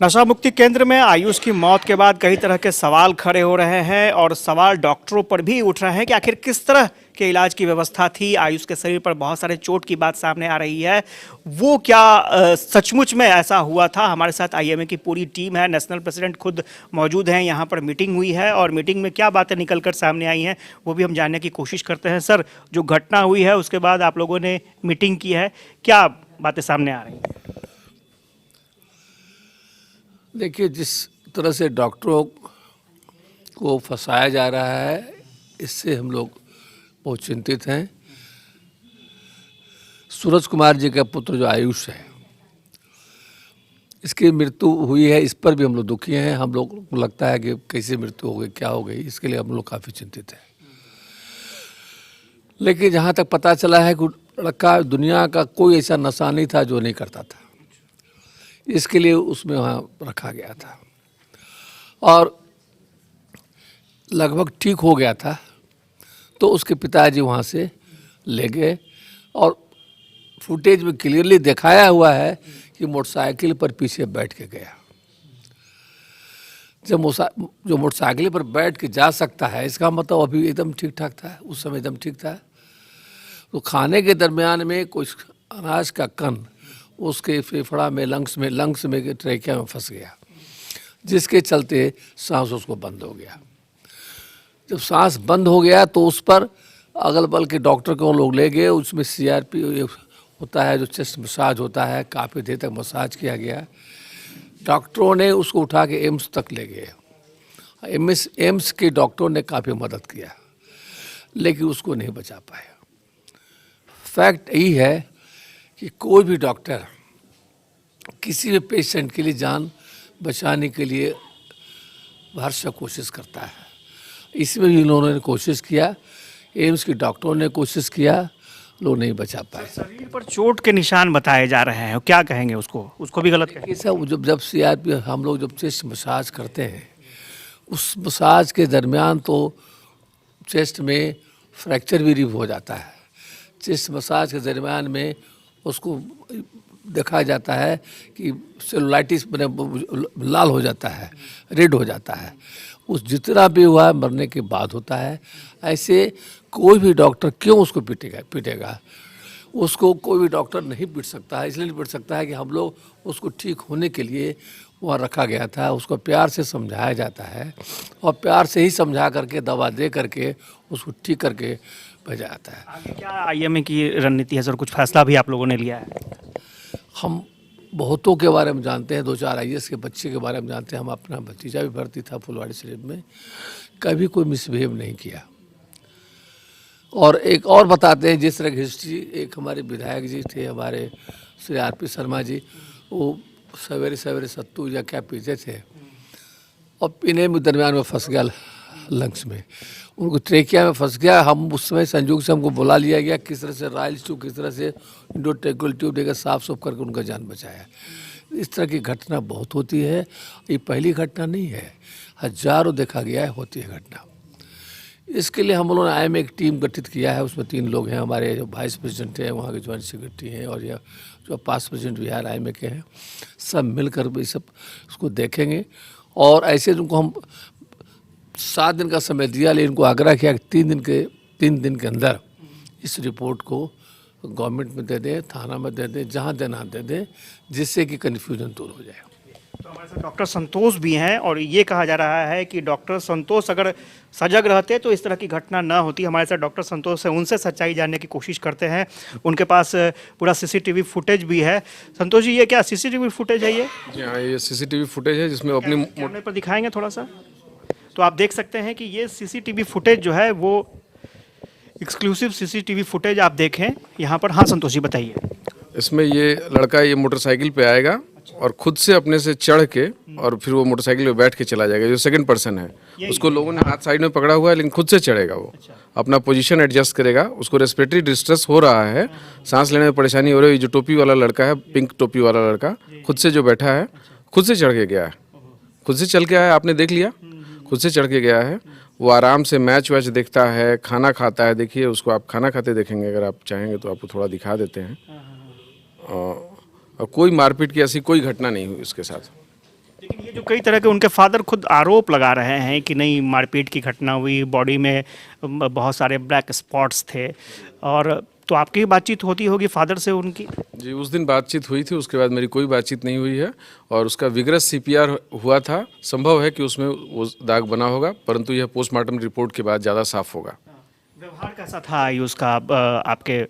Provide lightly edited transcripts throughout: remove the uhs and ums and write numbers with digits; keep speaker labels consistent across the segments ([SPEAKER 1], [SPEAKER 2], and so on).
[SPEAKER 1] नशा मुक्ति केंद्र में आयुष की मौत के बाद कई तरह के सवाल खड़े हो रहे हैं और सवाल डॉक्टरों पर भी उठ रहे हैं कि आखिर किस तरह के इलाज की व्यवस्था थी। आयुष के शरीर पर बहुत सारे चोट की बात सामने आ रही है। वो क्या सचमुच में ऐसा हुआ था? हमारे साथ आईएमए की पूरी टीम है, नेशनल प्रेसिडेंट खुद मौजूद हैं। यहाँ पर मीटिंग हुई है और मीटिंग में क्या बातें निकल कर सामने आई हैं वो भी हम जानने की कोशिश करते हैं। सर, जो घटना हुई है उसके बाद आप लोगों ने मीटिंग की है, क्या बातें सामने आ रही हैं?
[SPEAKER 2] देखिए, जिस तरह से डॉक्टरों को फंसाया जा रहा है, इससे हम लोग बहुत चिंतित हैं। सूरज कुमार जी का पुत्र जो आयुष है, इसकी मृत्यु हुई है, इस पर भी हम लोग दुखी हैं। हम लोग को लगता है कि कैसे मृत्यु हो गई, क्या हो गई, इसके लिए हम लोग काफ़ी चिंतित हैं। लेकिन जहाँ तक पता चला है कि लड़का दुनिया का कोई ऐसा नशा नहीं था जो नहीं करता था, इसके लिए उसमें वहाँ रखा गया था और लगभग ठीक हो गया था। तो उसके पिताजी वहाँ से ले गए और फुटेज में क्लियरली दिखाया हुआ है कि मोटरसाइकिल पर पीछे बैठ के गया। जब जो मोटरसाइकिल पर बैठ के जा सकता है, इसका मतलब अभी एकदम ठीक ठाक था, उस समय एकदम ठीक था। तो खाने के दरमियान में कुछ अनाज का कण उसके फेफड़ा में, लंग्स में ट्रेकिया में फंस गया, जिसके चलते सांस उसको बंद हो गया। जब सांस बंद हो गया तो उस पर अगल बगल के डॉक्टर को लोग ले गए। उसमें सीआरपी होता है, जो चेस्ट मसाज होता है, काफ़ी देर तक मसाज किया गया। डॉक्टरों ने उसको उठा के एम्स तक ले गए। एम्स के डॉक्टरों ने काफ़ी मदद किया, लेकिन उसको नहीं बचा पाया। फैक्ट यही है कि कोई भी डॉक्टर किसी भी पेशेंट के लिए जान बचाने के लिए हरसक कोशिश करता है। इसमें भी उन्होंने कोशिश किया, एम्स के डॉक्टरों ने कोशिश किया, लोग नहीं बचा पाए।
[SPEAKER 1] शरीर पर चोट के निशान बताए जा रहे हैं, क्या कहेंगे उसको भी गलत कहेंगे?
[SPEAKER 2] सब जब सीआरपी हम लोग जब चेस्ट मसाज करते हैं, उस मसाज के दरमियान तो चेस्ट में फ्रैक्चर भी हो जाता है। चेस्ट मसाज के दरमियान में उसको देखा जाता है कि सेलुलाइटिस लाल हो जाता है, रेड हो जाता है। उस जितना भी हुआ है मरने के बाद होता है। ऐसे कोई भी डॉक्टर क्यों उसको पीटेगा? उसको कोई भी डॉक्टर नहीं पीट सकता है। इसलिए नहीं पीट सकता है कि हम लोग उसको ठीक होने के लिए वहाँ रखा गया था। उसको प्यार से समझाया जाता है और प्यार से ही समझा करके, दवा दे करके उसको ठीक करके भेजा जाता है।
[SPEAKER 1] आगे क्या आईएमए की रणनीति है सर? कुछ फैसला भी आप लोगों ने लिया है?
[SPEAKER 2] हम बहुतों के बारे में जानते हैं, 2-4 आईएएस के बच्चे के बारे में जानते हैं। हम अपना भतीजा भी भर्ती था फुलवाड़ी शरीफ में, कभी कोई मिसबिहेव नहीं किया। और एक और बताते हैं, जिस तरह की हिस्ट्री, एक हमारे विधायक जी थे, हमारे श्री आरपी शर्मा जी, वो सवेरे सवेरे सत्तू या क्या पीते थे और पीने में दरमियान में फंस गया, लंग्स में, उनको ट्रेकिया में फंस गया। हम उस समय संयोग से हमको बुला लिया गया, किस तरह से राइल्स ट्यूब, किस तरह से इंडोट्रेकुलर ट्यूब देकर साफ सुफ करके उनका जान बचाया। इस तरह की घटना बहुत होती है, ये पहली घटना नहीं है, हजारों देखा गया है होती है घटना। इसके लिए हम लोगों ने आईएमए एक टीम गठित किया है। उसमें 3 लोग हैं, हमारे जो वाइस प्रेसिडेंट हैं, वहाँ के ज्वाइंट सेक्रेटरी हैं, और यह जो पास्ट प्रेसिडेंट बिहार आईएमए के हैं, सब मिलकर भी सब उसको देखेंगे। और ऐसे उनको हम 7 दिन का समय दिया, लेकिन इनको आग्रह किया कि 3 दिन के अंदर इस रिपोर्ट को गवर्नमेंट में दे दें, थाना में दे दें, जहाँ देना दे दें, जिससे कि कन्फ्यूजन दूर हो जाए।
[SPEAKER 1] तो हमारे साथ डॉक्टर संतोष भी हैं और ये कहा जा रहा है कि डॉक्टर संतोष अगर सजग रहते तो इस तरह की घटना ना होती। हमारे साथ डॉक्टर संतोष है, उनसे सच्चाई जानने की कोशिश करते हैं। उनके पास पूरा सीसीटीवी फुटेज भी है। संतोष जी, ये क्या सीसीटीवी फुटेज है? ये
[SPEAKER 3] जी हाँ, ये सीसीटीवी फुटेज है जिसमें अपनी
[SPEAKER 1] कैमरे पर दिखाएंगे थोड़ा सा? तो आप देख सकते हैं कि ये सीसीटीवी फुटेज जो है वो एक्सक्लूसिव सीसीटीवी फुटेज आप देखें यहाँ पर। हाँ संतोष जी, बताइए।
[SPEAKER 3] इसमें ये लड़का ये मोटरसाइकिल पे आएगा और खुद से अपने से चढ़ के और फिर वो मोटरसाइकिल पे बैठ के चला जाएगा। जो सेकंड पर्सन है, उसको लोगों ने हाथ साइड में पकड़ा हुआ है, लेकिन खुद से चढ़ेगा। वो अपना पोजीशन एडजस्ट करेगा। उसको रेस्पिरेटरी डिस्ट्रेस हो रहा है, सांस लेने में परेशानी हो रही है। जो टोपी वाला लड़का है, पिंक टोपी वाला लड़का, खुद से जो बैठा है, खुद से चढ़ के गया है, खुद से चल के आया। आपने देख लिया, खुद से चढ़ के गया है। वो आराम से मैच वैच देखता है, खाना खाता है। देखिए उसको, आप खाना खाते देखेंगे, अगर आप चाहेंगे तो आपको थोड़ा दिखा देते हैं। और कोई मारपीट की ऐसी कोई घटना नहीं हुई उसके साथ।
[SPEAKER 1] ये जो कई तरह के उनके फादर खुद आरोप लगा रहे हैं कि नहीं मारपीट की घटना हुई, बॉडी में बहुत सारे ब्लैक स्पॉट्स थे, और तो आपकी बातचीत होती होगी फादर से उनकी?
[SPEAKER 3] जी, उस दिन बातचीत हुई थी, उसके बाद मेरी कोई बातचीत नहीं हुई है। और उसका विगरस सीपीआर हुआ था, संभव है कि उसमें वो दाग बना होगा, परंतु यह पोस्टमार्टम रिपोर्ट के बाद ज़्यादा साफ होगा।
[SPEAKER 1] व्यवहार कैसा था आयुष का आपके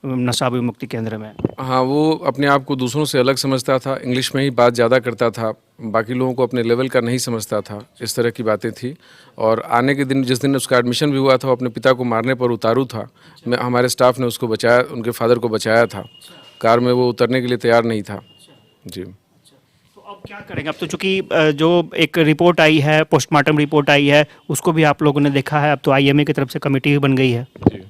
[SPEAKER 1] नशा विमुक्ति केंद्र में?
[SPEAKER 3] हाँ, वो अपने आप को दूसरों से अलग समझता था, इंग्लिश में ही बात ज़्यादा करता था, बाकी लोगों को अपने लेवल का नहीं समझता था, इस तरह की बातें थी। और आने के दिन, जिस दिन उसका एडमिशन भी हुआ था, वो अपने पिता को मारने पर उतारू था। हमारे स्टाफ ने उसको बचाया, उनके फादर को बचाया था। कार में वो उतरने के लिए तैयार नहीं था। जी।
[SPEAKER 1] तो अब क्या करेंगे? अब तो चूंकि जो एक रिपोर्ट आई है, पोस्टमार्टम रिपोर्ट आई है, उसको भी आप लोगों ने देखा है, अब तो आईएमए की तरफ से कमेटी भी बन गई है।
[SPEAKER 3] जी,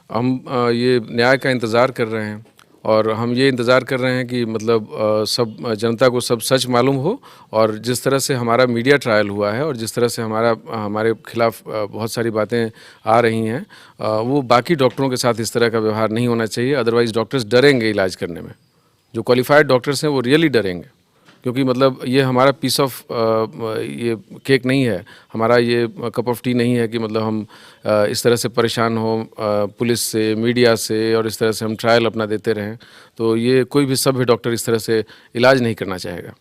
[SPEAKER 3] हम ये न्याय का इंतज़ार कर रहे हैं, और हम ये इंतज़ार कर रहे हैं कि मतलब सब जनता को सब सच मालूम हो। और जिस तरह से हमारा मीडिया ट्रायल हुआ है और जिस तरह से हमारे खिलाफ बहुत सारी बातें आ रही हैं, वो बाकी डॉक्टरों के साथ इस तरह का व्यवहार नहीं होना चाहिए। अदरवाइज़ डॉक्टर्स डरेंगे इलाज करने में। जो क्वालिफाइड डॉक्टर्स हैं वो रियली डरेंगे, क्योंकि मतलब ये हमारा पीस ऑफ ये केक नहीं है, हमारा ये कप ऑफ टी नहीं है कि मतलब हम इस तरह से परेशान हो पुलिस से, मीडिया से, और इस तरह से हम ट्रायल अपना देते रहें। तो ये कोई भी सभ्य डॉक्टर इस तरह से इलाज नहीं करना चाहेगा।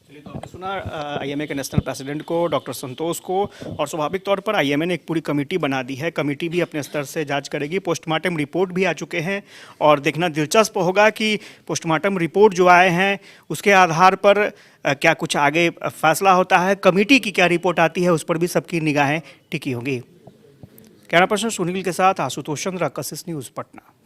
[SPEAKER 1] चलिए, तो आपने सुना आईएमए के नेशनल प्रेसिडेंट को, डॉक्टर संतोष को, और स्वाभाविक तौर पर आईएमए ने एक पूरी कमेटी बना दी है। कमेटी भी अपने स्तर से जांच करेगी। पोस्टमार्टम रिपोर्ट भी आ चुके हैं, और देखना दिलचस्प होगा कि पोस्टमार्टम रिपोर्ट जो आए हैं उसके आधार पर क्या कुछ आगे फैसला होता है, कमेटी की क्या रिपोर्ट आती है, उस पर भी सबकी निगाहें टिकी होंगी। कैमरा पर्सन सुनील के साथ आशुतोष चंद्र, कशिश न्यूज़, पटना।